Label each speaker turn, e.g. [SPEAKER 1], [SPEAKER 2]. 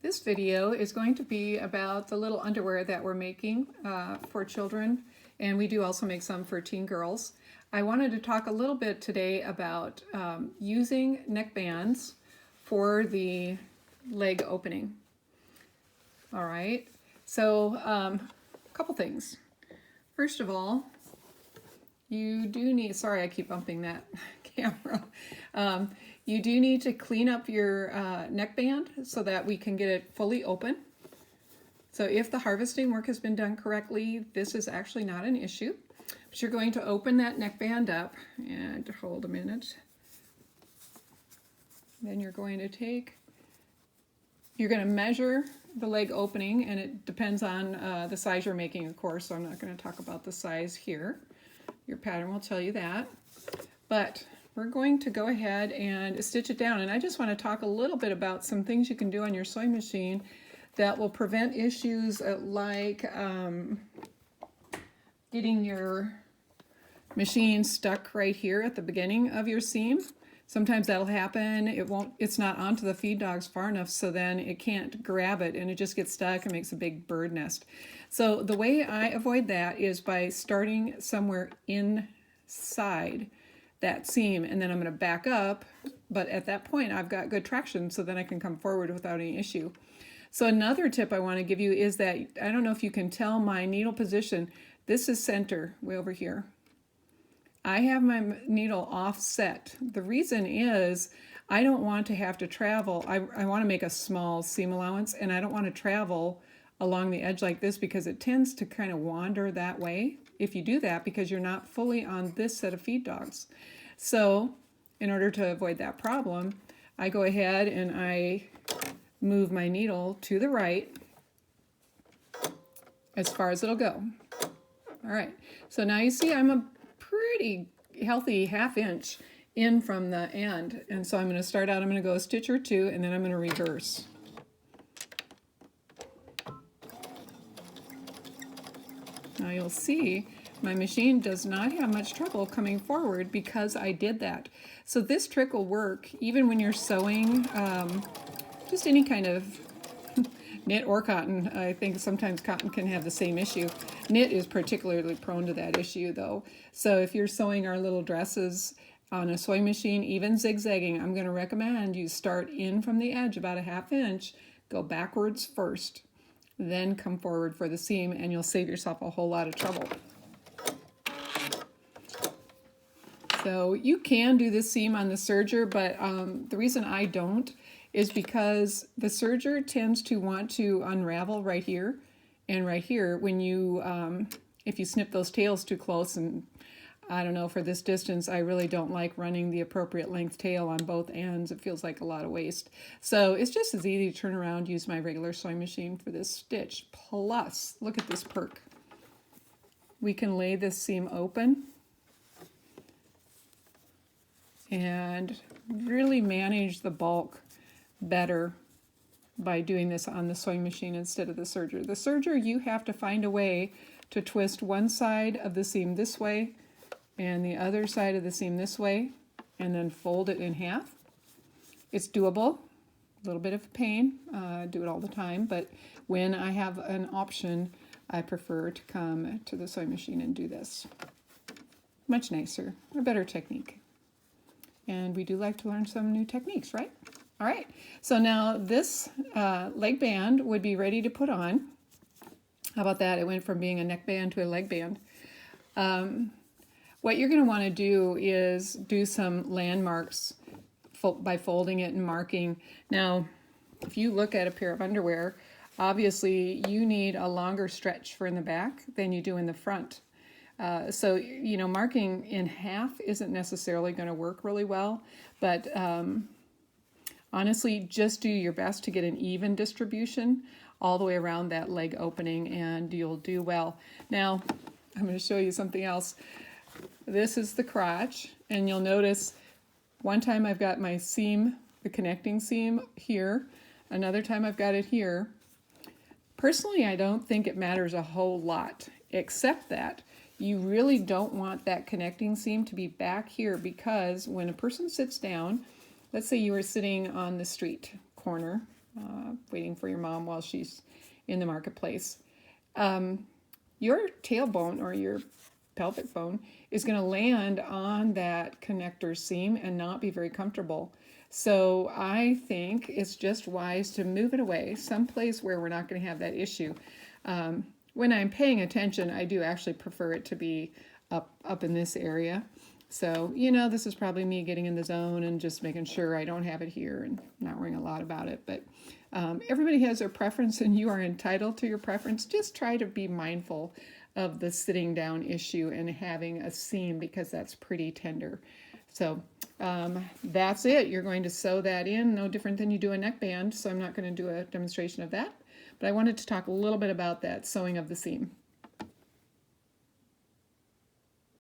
[SPEAKER 1] This video is going to be about the little underwear that we're making for children, and we do also make some for teen girls. I wanted to talk a little bit today about using neck bands for the leg opening. All right, so a couple things. First of all, you do need, sorry I keep bumping that camera. You do need to clean up your neckband so that we can get it fully open. So if the harvesting work has been done correctly, this is actually not an issue. But you're going to open that neckband up and hold a minute. Then you're going to measure the leg opening, and it depends on the size you're making, of course, so I'm not going to talk about the size here. Your pattern will tell you that. But we're going to go ahead and stitch it down, and I just want to talk a little bit about some things you can do on your sewing machine that will prevent issues like getting your machine stuck right here at the beginning of your seam. Sometimes that'll happen. It's not onto the feed dogs far enough, so then it can't grab it and it just gets stuck and makes a big bird nest. So the way I avoid that is by starting somewhere inside that seam, and then I'm going to back up, but at that point I've got good traction, so then I can come forward without any issue. So another tip I want to give you is that, I don't know if you can tell my needle position, this is center, way over here. I have my needle offset. The reason is I don't want to have to travel. I want to make a small seam allowance, and I don't want to travel along the edge like this because it tends to kind of wander that way if you do that, because you're not fully on this set of feed dogs. So in order to avoid that problem, I go ahead and I move my needle to the right as far as it'll go. All right, so now you see I'm a pretty healthy ½ inch in from the end, and so I'm going to start out, I'm going to go a stitch or two, and then I'm going to reverse. Now you'll see my machine does not have much trouble coming forward because I did that. So this trick will work even when you're sewing just any kind of knit or cotton. I think sometimes cotton can have the same issue. Knit is particularly prone to that issue though. So if you're sewing our little dresses on a sewing machine, even zigzagging, I'm going to recommend you start in from the edge about ½ inch, go backwards first, then come forward for the seam, and you'll save yourself a whole lot of trouble. So you can do this seam on the serger, but the reason I don't is because the serger tends to want to unravel right here and right here when you, if you snip those tails too close. And I don't know, for this distance, I really don't like running the appropriate length tail on both ends. It feels like a lot of waste. So it's just as easy to turn around, use my regular sewing machine for this stitch. Plus, look at this perk. We can lay this seam open and really manage the bulk better by doing this on the sewing machine instead of the serger. The serger, you have to find a way to twist one side of the seam this way and the other side of the seam this way, and then fold it in half. It's doable, a little bit of a pain, do it all the time, but when I have an option, I prefer to come to the sewing machine and do this. Much nicer, a better technique. And we do like to learn some new techniques, right? All right, so now this leg band would be ready to put on. How about that? It went from being a neck band to a leg band. What you're going to want to do is do some landmarks by folding it and marking. Now, if you look at a pair of underwear, obviously you need a longer stretch for in the back than you do in the front. So, you know, marking in half isn't necessarily going to work really well, but honestly, just do your best to get an even distribution all the way around that leg opening, and you'll do well. Now, I'm going to show you something else. This is the crotch, and you'll notice one time I've got my seam, the connecting seam here, another time I've got it here. Personally, I don't think it matters a whole lot, except that you really don't want that connecting seam to be back here, because when a person sits down, let's say you were sitting on the street corner waiting for your mom while she's in the marketplace. Your tailbone or your pelvic bone is going to land on that connector seam and not be very comfortable. So I think it's just wise to move it away someplace where we're not going to have that issue. When I'm paying attention, I do actually prefer it to be up in this area. So, this is probably me getting in the zone and just making sure I don't have it here and not worrying a lot about it. But everybody has their preference and you are entitled to your preference. Just try to be mindful of the sitting down issue and having a seam because that's pretty tender. So that's it. You're going to sew that in, no different than you do a neckband. So I'm not going to do a demonstration of that. But I wanted to talk a little bit about that sewing of the seam.